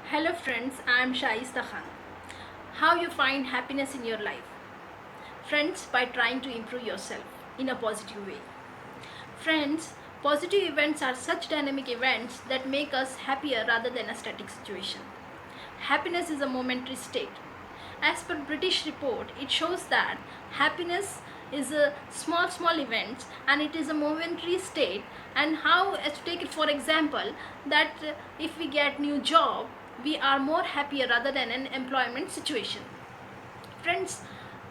Hello friends, I am Shaista Khan. How you find happiness in your life? Friends, by trying to improve yourself in a positive way. Friends, positive events are such dynamic events that make us happier rather than a static situation. Happiness is a momentary state. As per British report, it shows that happiness is a small event and it is a momentary state. And how, to take it for example, that if we get new job, we are more happier rather than an employment situation. Friends,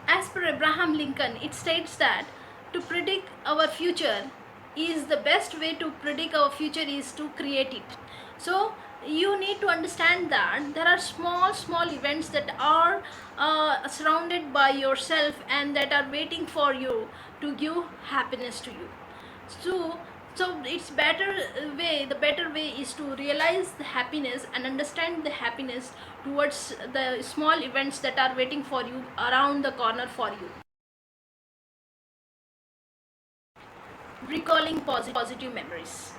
as per Abraham Lincoln, it states that to predict our future is the best way to predict our future is to create it. So you need to understand that there are small events that are surrounded by yourself and that are waiting for you to give happiness to you. So so it's the better way is to realize the happiness and understand the happiness towards the small events that are waiting for you around the corner for you. Recalling positive memories.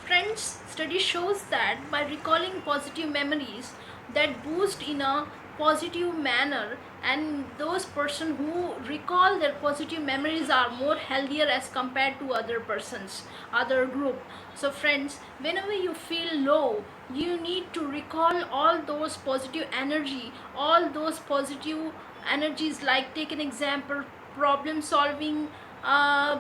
Friends, study shows that by recalling positive memories that boost in a positive manner, and those person who recall their positive memories are more healthier as compared to other persons, other group. So friends, whenever you feel low, you need to recall all those positive energy, all those positive energies, like take an example, problem solving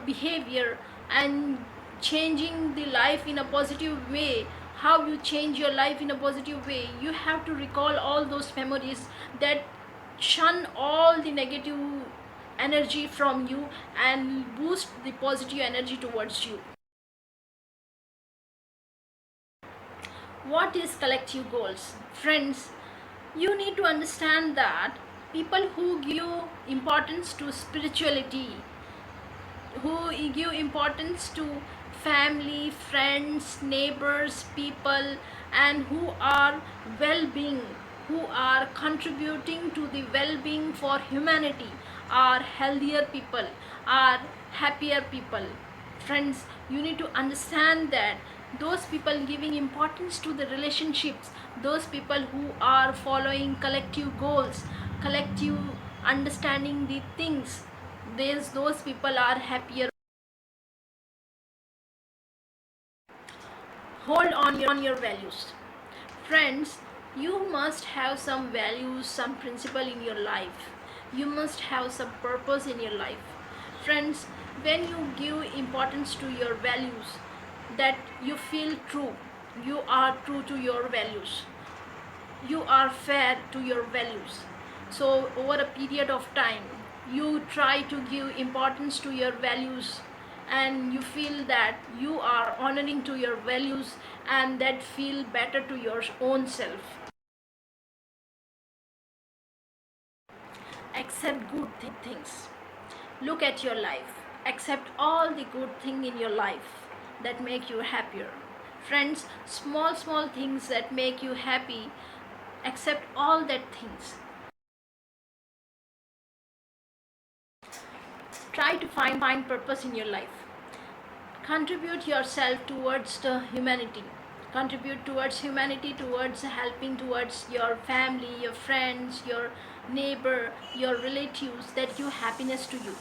behavior, and changing the life in a positive way. How you change your life in a positive way, you have to recall all those memories that shun all the negative energy from you and boost the positive energy towards you. What is collective goals? Friends, you need to understand that people who give importance to spirituality, who give importance to family, friends, neighbors, people, and who are well-being, who are contributing to the well-being for humanity, are healthier people, are happier people. Friends, you need to understand that those people giving importance to the relationships, those people who are following collective goals, collective understanding the things, those people are happier. Hold on your values. Friends, you must have some values, some principle in your life. You must have some purpose in your life. Friends, when you give importance to your values, that you feel true, you are true to your values, you are fair to your values. So over a period of time, you try to give importance to your values, and you feel that you are honoring to your values, and that feel better to your own self. Accept good things. Look at your life. Accept all the good thing in your life that make you happier. Friends, small things that make you happy, accept all that things. Try to find purpose in your life. Contribute yourself towards the humanity. Contribute towards humanity, towards helping towards your family, your friends, your neighbor, your relatives that give happiness to you.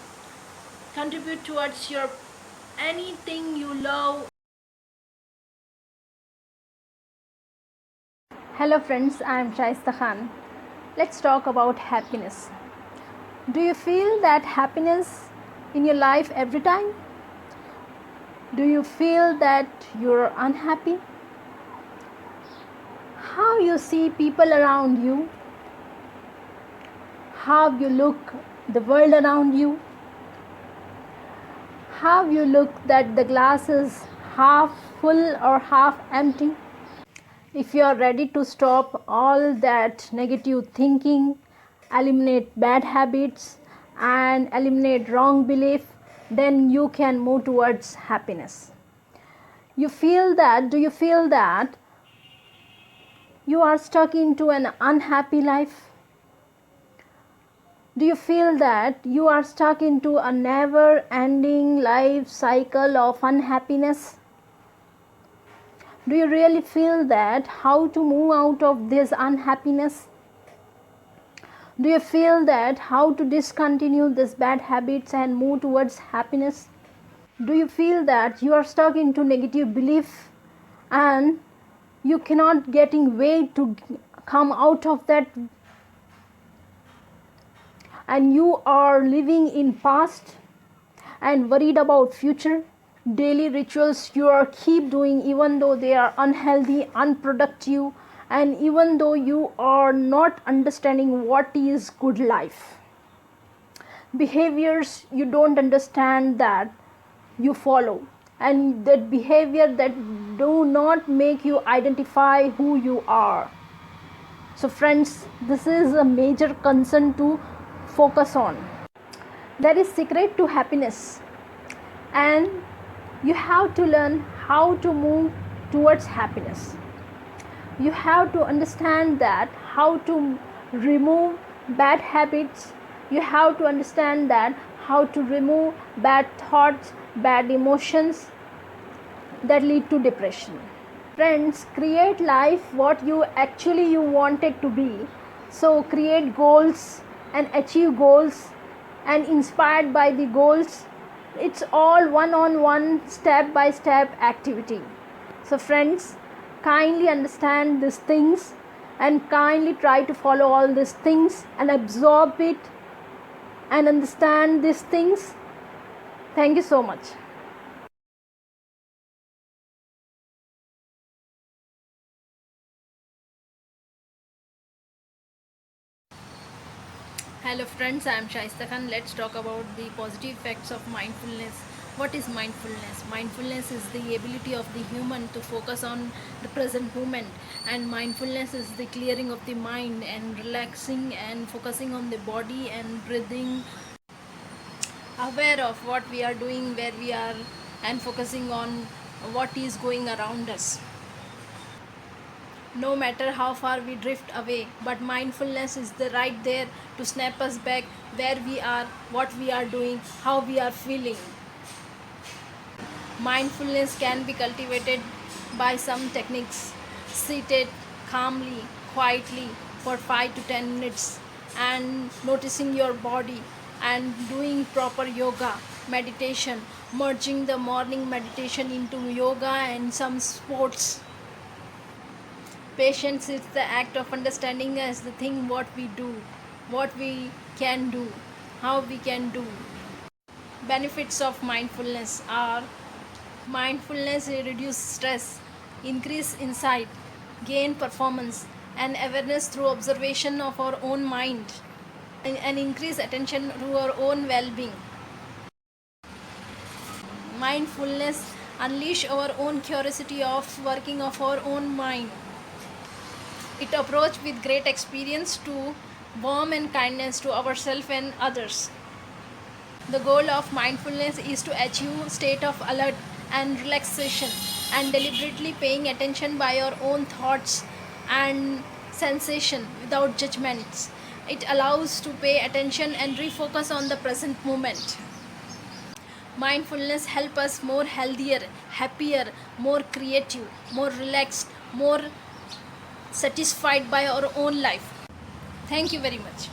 Contribute towards your anything you love. Hello friends, I am Shaista Khan. Let's talk about happiness. Do you feel that happiness in your life every time? Do you feel that you're unhappy? How you see people around you? How you look the world around you? How you look that the glass is half full or half empty? If you are ready to stop all that negative thinking, eliminate bad habits, and eliminate wrong belief, then you can move towards happiness. Do you feel that you are stuck into an unhappy life? Do you feel that you are stuck into a never ending life cycle of unhappiness? Do you really feel that how to move out of this unhappiness? Do you feel that how to discontinue these bad habits and move towards happiness? Do you feel that you are stuck into negative belief and you cannot getting way to come out of that, and you are living in past and worried about future? Daily rituals you are keep doing even though they are unhealthy, unproductive, and even though you are not understanding what is good life. Behaviors you don't understand that you follow, and that behavior that do not make you identify who you are. So friends, this is a major concern to focus on. There is secret to happiness, and you have to learn how to move towards happiness. You have to understand that how to remove bad habits. You have to understand that how to remove bad thoughts, bad emotions that lead to depression. Friends, create life what you wanted to be. So create goals and achieve goals, and inspired by the goals. It's all one-on-one, step-by-step activity. So friends, kindly understand these things and kindly try to follow all these things and absorb it and understand these things. Thank you so much. Hello friends, I am Shaista Khan. Let's talk about the positive effects of mindfulness. What is mindfulness? Mindfulness is the ability of the human to focus on the present moment, and mindfulness is the clearing of the mind and relaxing and focusing on the body and breathing, aware of what we are doing, where we are, and focusing on what is going around us. No matter how far we drift away, but mindfulness is the right there to snap us back where we are, what we are doing, how we are feeling. Mindfulness can be cultivated by some techniques. Seated calmly, quietly for 5 to 10 minutes and noticing your body, and doing proper yoga, meditation, merging the morning meditation into yoga and some sports. Patience is the act of understanding as the thing what we do, what we can do, how we can do. Benefits of mindfulness are: mindfulness reduce stress, increase insight, gain performance and awareness through observation of our own mind, and increase attention to our own well-being. Mindfulness unleash our own curiosity of working of our own mind. It approach with great experience to warm and kindness to ourselves and others. The goal of mindfulness is to achieve state of alert and relaxation and deliberately paying attention by your own thoughts and sensation without judgments. It allows to pay attention and refocus on the present moment. Mindfulness help us more healthier, happier, more creative, more relaxed, more satisfied by our own life. Thank you very much.